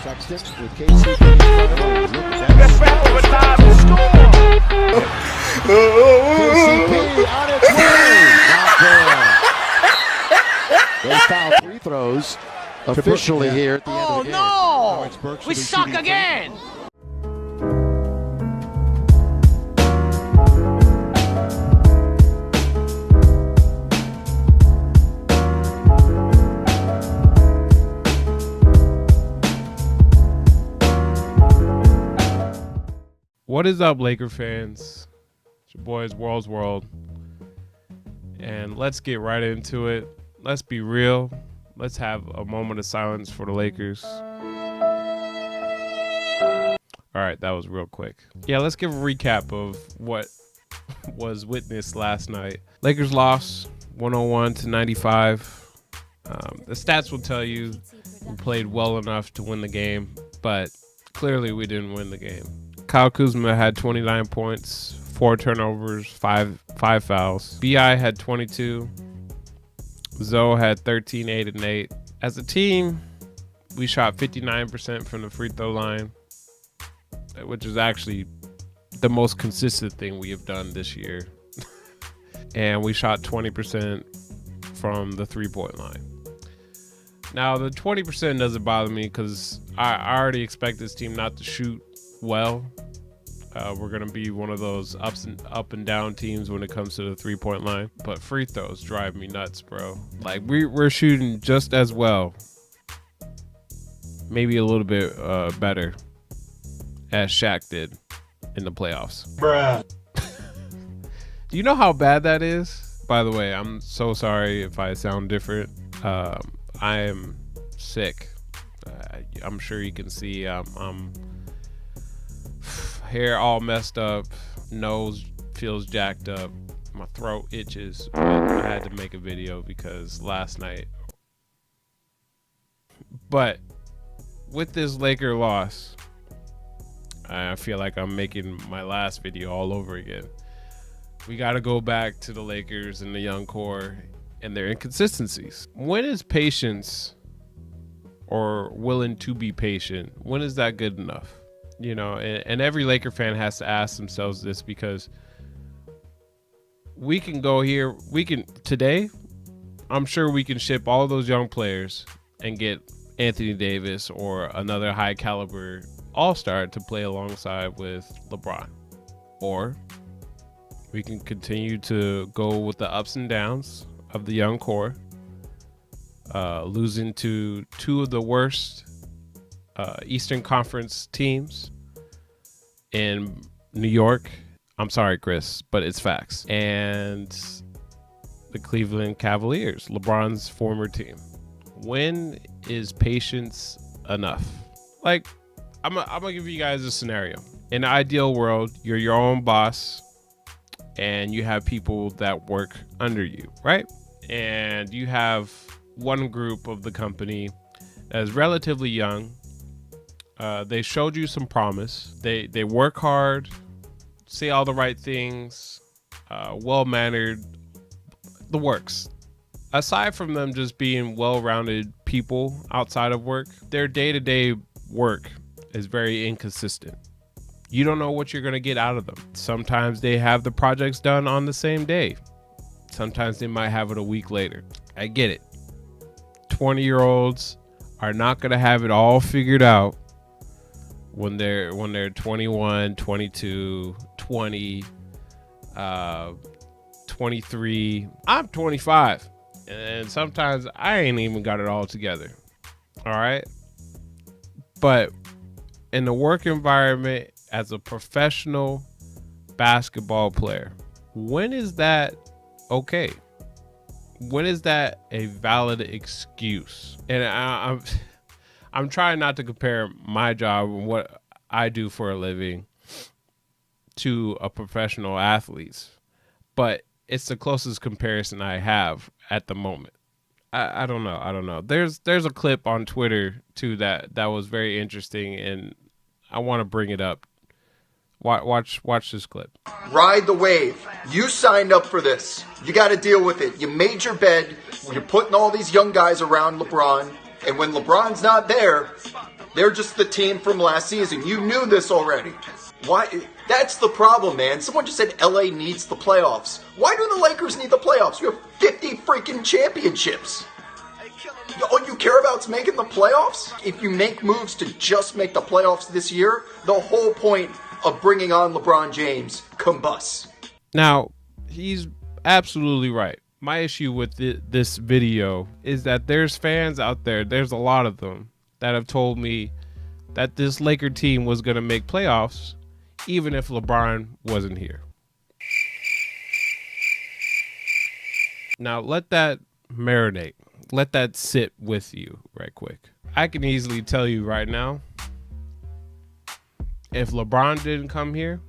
Sexton with KCP in front of him. Gets back over time and score. KCP on its way. Not there. They foul free throws officially here at the end of the game. Oh no! We suck again! What is up, Laker fans? It's your boys, Warr's World. And let's get right into it. Let's be real. Let's have a moment of silence for the Lakers. All right, that was real quick. Yeah, let's give a recap of what was witnessed last night. Lakers lost 101-95. The stats will tell you we played well enough to win the game, but clearly we didn't win the game. Kyle Kuzma had 29 points, 4 turnovers, 5 fouls. B.I. had 22. Zoe had 13, 8, and 8. As a team, we shot 59% from the free throw line, which is actually the most consistent thing we have done this year. And we shot 20% from the three-point line. Now, the 20% doesn't bother me because I already expect this team not to shoot well. We're gonna be one of those up and down teams when it comes to the three-point line, but free throws drive me nuts, bro. Like we're shooting just as well, maybe a little bit better, as Shaq did in the playoffs. Bruh. Do you know how bad that is? By the way, I'm so sorry if I sound different. I am sick. I'm sure you can see I'm hair all messed up, nose feels jacked up, my throat itches, but I had to make a video because last night. But with this Laker loss, I feel like I'm making my last video all over again. We got to go back to the Lakers and the young core and their inconsistencies. When is patience, or willing to be patient, when is that good enough? You know, and every Laker fan has to ask themselves this, because we can go here, today, I'm sure we can ship all those young players and get Anthony Davis or another high caliber all-star to play alongside with LeBron. Or we can continue to go with the ups and downs of the young core, losing to two of the worst Eastern Conference teams in New York. I'm sorry, Chris, but it's facts. And the Cleveland Cavaliers, LeBron's former team. When is patience enough? Like, I'm gonna give you guys a scenario. In an ideal world, you're your own boss and you have people that work under you, right? And you have one group of the company that is relatively young. They showed you some promise. They work hard, say all the right things, well-mannered, the works. Aside from them just being well-rounded people outside of work, their day-to-day work is very inconsistent. You don't know what you're going to get out of them. Sometimes they have the projects done on the same day. Sometimes they might have it a week later. I get it. 20-year-olds are not going to have it all figured out when they're 21, 22, 20, 23. I'm 25, and sometimes I ain't even got it all together. All right? But in the work environment as a professional basketball player, when is that okay? When is that a valid excuse? And I'm trying not to compare my job and what I do for a living to a professional athlete's, but it's the closest comparison I have at the moment. I don't know. There's a clip on Twitter too that was very interesting, and I want to bring it up. Watch this clip. Ride the wave. You signed up for this. You got to deal with it. You made your bed. You're putting all these young guys around LeBron. And when LeBron's not there, They're just the team from last season. You knew this already. Why? That's the problem, man. Someone just said LA needs the playoffs. Why do the Lakers need the playoffs? You have 50 freaking championships. All you care about is making the playoffs? If you make moves to just make the playoffs this year, the whole point of bringing on LeBron James combusts. Now, he's absolutely right. My issue with this video is that there's fans out there, there's a lot of them, that have told me that this Laker team was going to make playoffs even if LeBron wasn't here. Now, let that marinate. Let that sit with you right quick. I can easily tell you right now, if LeBron didn't come here,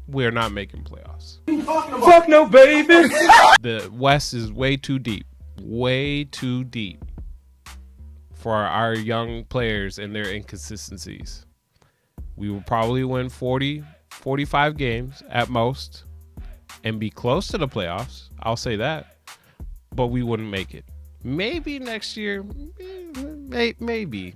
we're not making playoffs. Fuck no, baby. The West is way too deep for our young players and their inconsistencies. We will probably win 40, 45 games at most and be close to the playoffs. I'll say that. But we wouldn't make it. Maybe next year, maybe.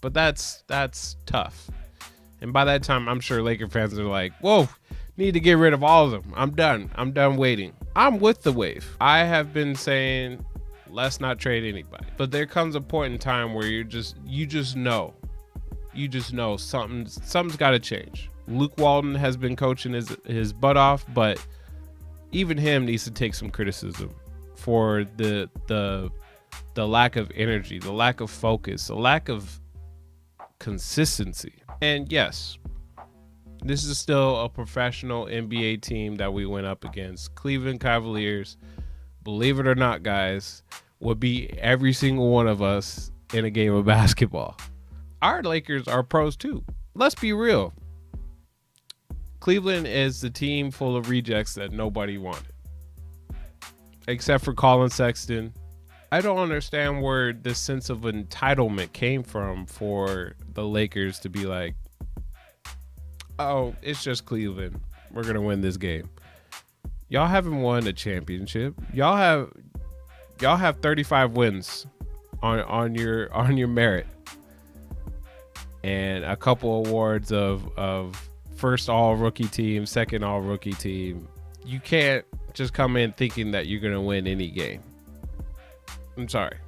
But that's tough. And by that time, I'm sure Laker fans are like, whoa, need to get rid of all of them. I'm done waiting. I'm with the wave. I have been saying, let's not trade anybody. But there comes a point in time where you just know something's got to change. Luke Walton has been coaching his butt off, but even him needs to take some criticism for the lack of energy, the lack of focus, the lack of consistency. And yes, this is still a professional NBA team that we went up against. Cleveland Cavaliers, believe it or not, guys, would beat every single one of us in a game of basketball. Our Lakers are pros too. Let's be real. Cleveland is the team full of rejects that nobody wanted, except for Colin Sexton. I don't understand where this sense of entitlement came from for the Lakers to be like, oh, it's just Cleveland, we're gonna win this game. Y'all haven't won a championship. Y'all have 35 wins on your merit, and a couple awards of first all rookie team, second all rookie team. You can't just come in thinking that you're gonna win any game. I'm sorry,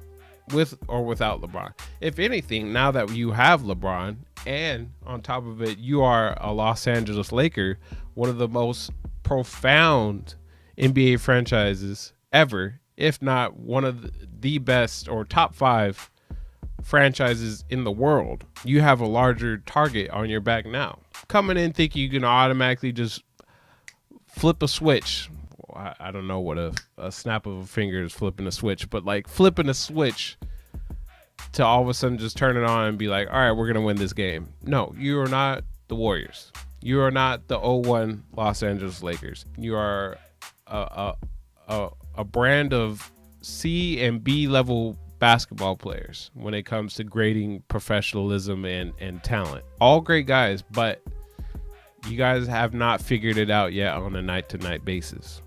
with or without LeBron. If anything, now that you have LeBron, and on top of it, you are a Los Angeles Laker, one of the most profound NBA franchises ever, if not one of the best or top 5 franchises in the world. You have a larger target on your back now. Coming in thinking you can automatically just flip a switch. I don't know what a snap of a finger is flipping a switch, but like flipping a switch to all of a sudden just turn it on and be like, all right, we're going to win this game. No, you are not the Warriors. You are not the 0-1 Los Angeles Lakers. You are a brand of C and B level basketball players when it comes to grading professionalism and talent. All great guys, but you guys have not figured it out yet on a night-to-night basis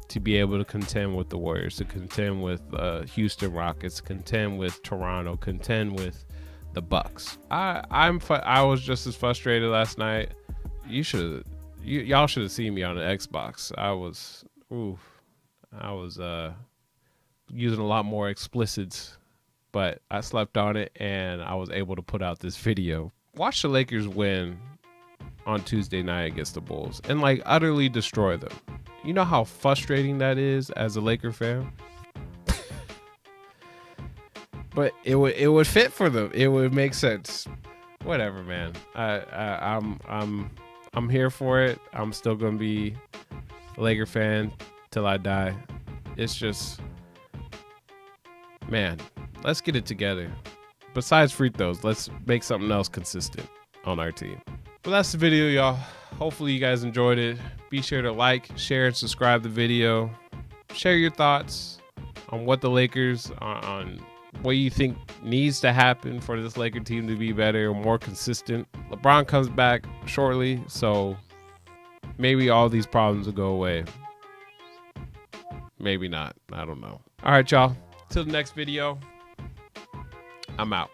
to be able to contend with the Warriors, to contend with Houston Rockets, contend with Toronto, contend with the Bucks. I was just as frustrated last night. Y'all should have seen me on the Xbox. I was using a lot more explicits, but I slept on it and I was able to put out this video. Watch the Lakers win on Tuesday night against the Bulls and like utterly destroy them. You know how frustrating that is as a Laker fan? But it would fit for them. It would make sense. Whatever, man. I'm here for it. I'm still gonna be a Laker fan till I die. It's just, man, let's get it together. Besides free throws, let's make something else consistent on our team. But that's the video, y'all. Hopefully you guys enjoyed it. Be sure to like, share, and subscribe the video. Share your thoughts on what the Lakers, on what you think needs to happen for this Laker team to be better or more consistent. LeBron comes back shortly, so maybe all these problems will go away. Maybe not. I don't know. All right, y'all. Till the next video, I'm out.